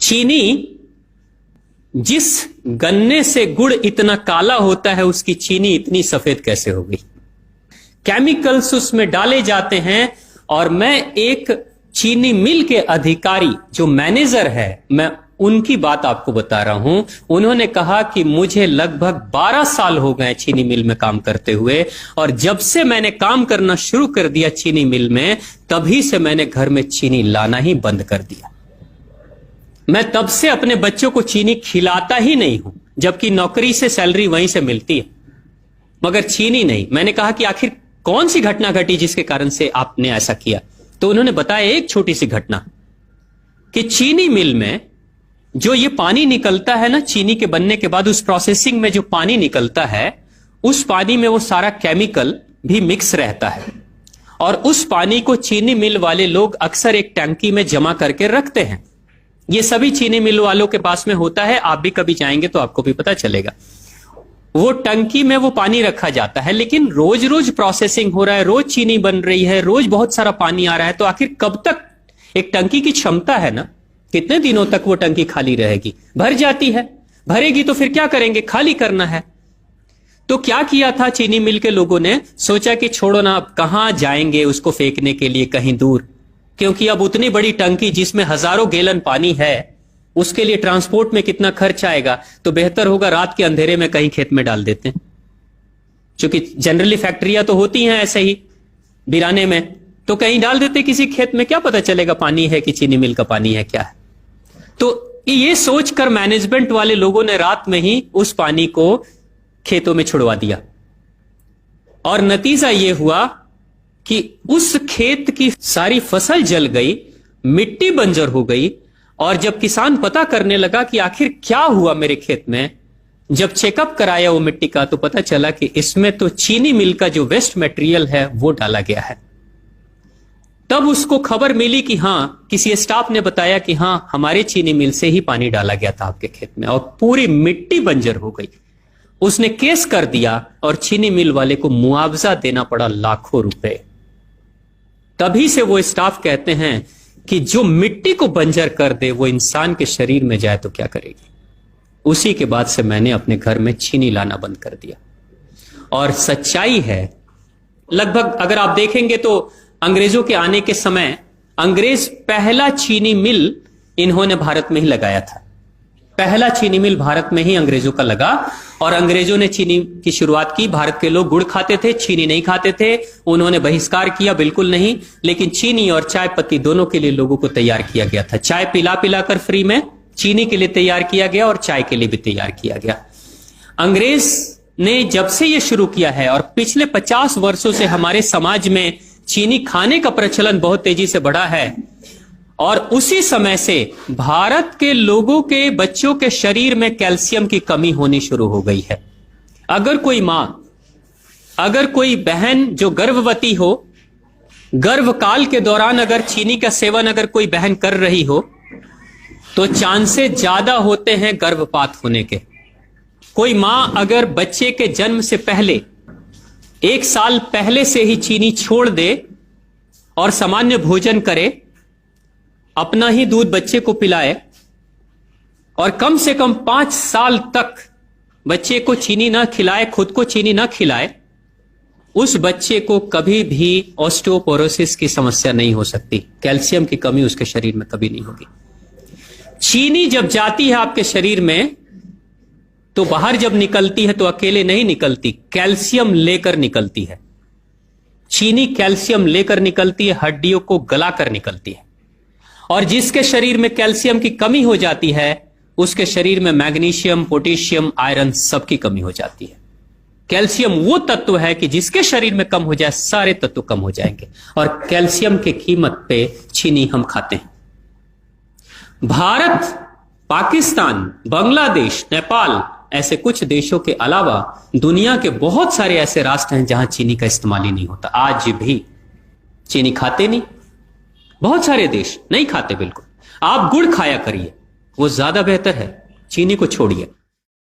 चीनी, जिस गन्ने से गुड़ इतना काला होता है उसकी चीनी इतनी सफेद कैसे हो गई? केमिकल्स उसमें डाले जाते हैं। और मैं एक चीनी मिल के अधिकारी जो मैनेजर है, मैं उनकी बात आपको बता रहा हूं। उन्होंने कहा कि मुझे लगभग 12 साल हो गए चीनी मिल में काम करते हुए, और जब से मैंने काम करना शुरू कर दिया चीनी मिल में, तभी से मैंने घर में चीनी लाना ही बंद कर दिया। मैं तब से अपने बच्चों को चीनी खिलाता ही नहीं हूं, जबकि नौकरी से सैलरी वहीं से मिलती है, मगर चीनी नहीं। मैंने कहा कि आखिर कौन सी घटना घटी जिसके कारण से आपने ऐसा किया? तो उन्होंने बताया एक छोटी सी घटना, कि चीनी मिल में जो ये पानी निकलता है ना, चीनी के बनने के बाद उस प्रोसेसिंग में जो पानी निकलता है, उस पानी में वो सारा केमिकल भी मिक्स रहता है, और उस पानी को चीनी मिल वाले लोग अक्सर एक टंकी में जमा करके रखते हैं। ये सभी चीनी मिल वालों के पास में होता है, आप भी कभी जाएंगे तो आपको भी पता चलेगा। वो टंकी में वो पानी रखा जाता है, लेकिन रोज रोज प्रोसेसिंग हो रहा है, रोज चीनी बन रही है, रोज बहुत सारा पानी आ रहा है, तो आखिर कब तक? एक टंकी की क्षमता है ना, कितने दिनों तक वो टंकी खाली रहेगी? भर जाती है, भरेगी तो फिर क्या करेंगे? खाली करना है। तो क्या किया था चीनी मिल के लोगों ने? सोचा कि छोड़ो ना, अब कहां जाएंगे उसको फेंकने के लिए कहीं दूर, क्योंकि अब उतनी बड़ी टंकी जिसमें हजारों गैलन पानी है, उसके लिए ट्रांसपोर्ट में कितना खर्च आएगा, तो बेहतर होगा रात के अंधेरे में कहीं खेत में डाल देते हैं। क्योंकि जनरली फैक्ट्रियां तो होती हैं ऐसे ही बिराने में, तो कहीं डाल देते किसी खेत में, क्या पता चलेगा पानी है कि चीनी मिल का पानी है, क्या है। तो ये सोचकर मैनेजमेंट वाले लोगों ने रात में ही उस पानी को खेतों में छुड़वा दिया, और नतीजा यह हुआ कि उस खेत की सारी फसल जल गई, मिट्टी बंजर हो गई। और जब किसान पता करने लगा कि आखिर क्या हुआ मेरे खेत में, जब चेकअप कराया वो मिट्टी का, तो पता चला कि इसमें तो चीनी मिल का जो वेस्ट मटेरियल है वो डाला गया है। तब उसको खबर मिली कि हां, किसी स्टाफ ने बताया कि हां, हमारे चीनी मिल से ही पानी डाला गया था आपके खेत में, और पूरी मिट्टी बंजर हो गई। उसने केस कर दिया और चीनी मिल वाले को मुआवजा देना पड़ा लाखों रुपए। तभी से वो स्टाफ कहते हैं कि जो मिट्टी को बंजर कर दे वो इंसान के शरीर में जाए तो क्या करेगी। उसी के बाद से मैंने अपने घर में चीनी लाना बंद कर दिया। और सच्चाई है, लगभग अगर आप देखेंगे तो अंग्रेजों के आने के समय अंग्रेज पहला चीनी मिल इन्होंने भारत में ही लगाया था। पहला चीनी मिल भारत में ही अंग्रेजों का लगा, और अंग्रेजों ने चीनी की शुरुआत की। भारत के लोग गुड़ खाते थे, चीनी नहीं खाते थे। उन्होंने बहिष्कार किया, बिल्कुल नहीं, लेकिन चीनी और चाय पत्ती दोनों के लिए लोगों को तैयार किया गया था। चाय पिला पिलाकर फ्री में चीनी के लिए तैयार किया गया, और चाय के लिए भी तैयार किया गया। अंग्रेज ने जब से यह शुरू किया है, और पिछले 50 वर्षों से हमारे समाज में चीनी खाने का प्रचलन बहुत तेजी से बढ़ा है, और उसी समय से भारत के लोगों के बच्चों के शरीर में कैल्शियम की कमी होनी शुरू हो गई है। अगर कोई मां, अगर कोई बहन जो गर्भवती हो, गर्भकाल के दौरान अगर चीनी का सेवन अगर कोई बहन कर रही हो, तो चांसेस ज्यादा होते हैं गर्भपात होने के। कोई मां अगर बच्चे के जन्म से पहले 1 साल पहले से ही चीनी छोड़ दे और सामान्य भोजन करे, अपना ही दूध बच्चे को पिलाए, और कम से कम 5 साल तक बच्चे को चीनी ना खिलाए, खुद को चीनी ना खिलाए, उस बच्चे को कभी भी ऑस्टियोपोरोसिस की समस्या नहीं हो सकती। कैल्शियम की कमी उसके शरीर में कभी नहीं होगी। चीनी जब जाती है आपके शरीर में, तो बाहर जब निकलती है तो अकेले नहीं निकलती, कैल्शियम लेकर निकलती है। चीनी कैल्शियम लेकर निकलती है, हड्डियों को गलाकर निकलती है। और जिसके शरीर में कैल्शियम की कमी हो जाती है, उसके शरीर में मैग्नीशियम, पोटेशियम, आयरन सबकी कमी हो जाती है। कैल्शियम वो तत्व है कि जिसके शरीर में कम हो जाए, सारे तत्व कम हो जाएंगे, और कैल्शियम की कीमत पे चीनी हम खाते हैं। भारत, पाकिस्तान, बांग्लादेश, नेपाल, ऐसे कुछ देशों के अलावा दुनिया के बहुत सारे ऐसे राष्ट्र हैं जहां चीनी का इस्तेमाल ही नहीं होता। आज भी चीनी खाते नहीं, बहुत सारे देश नहीं खाते बिल्कुल। आप गुड़ खाया करिए, वो ज्यादा बेहतर है, चीनी को छोड़िए।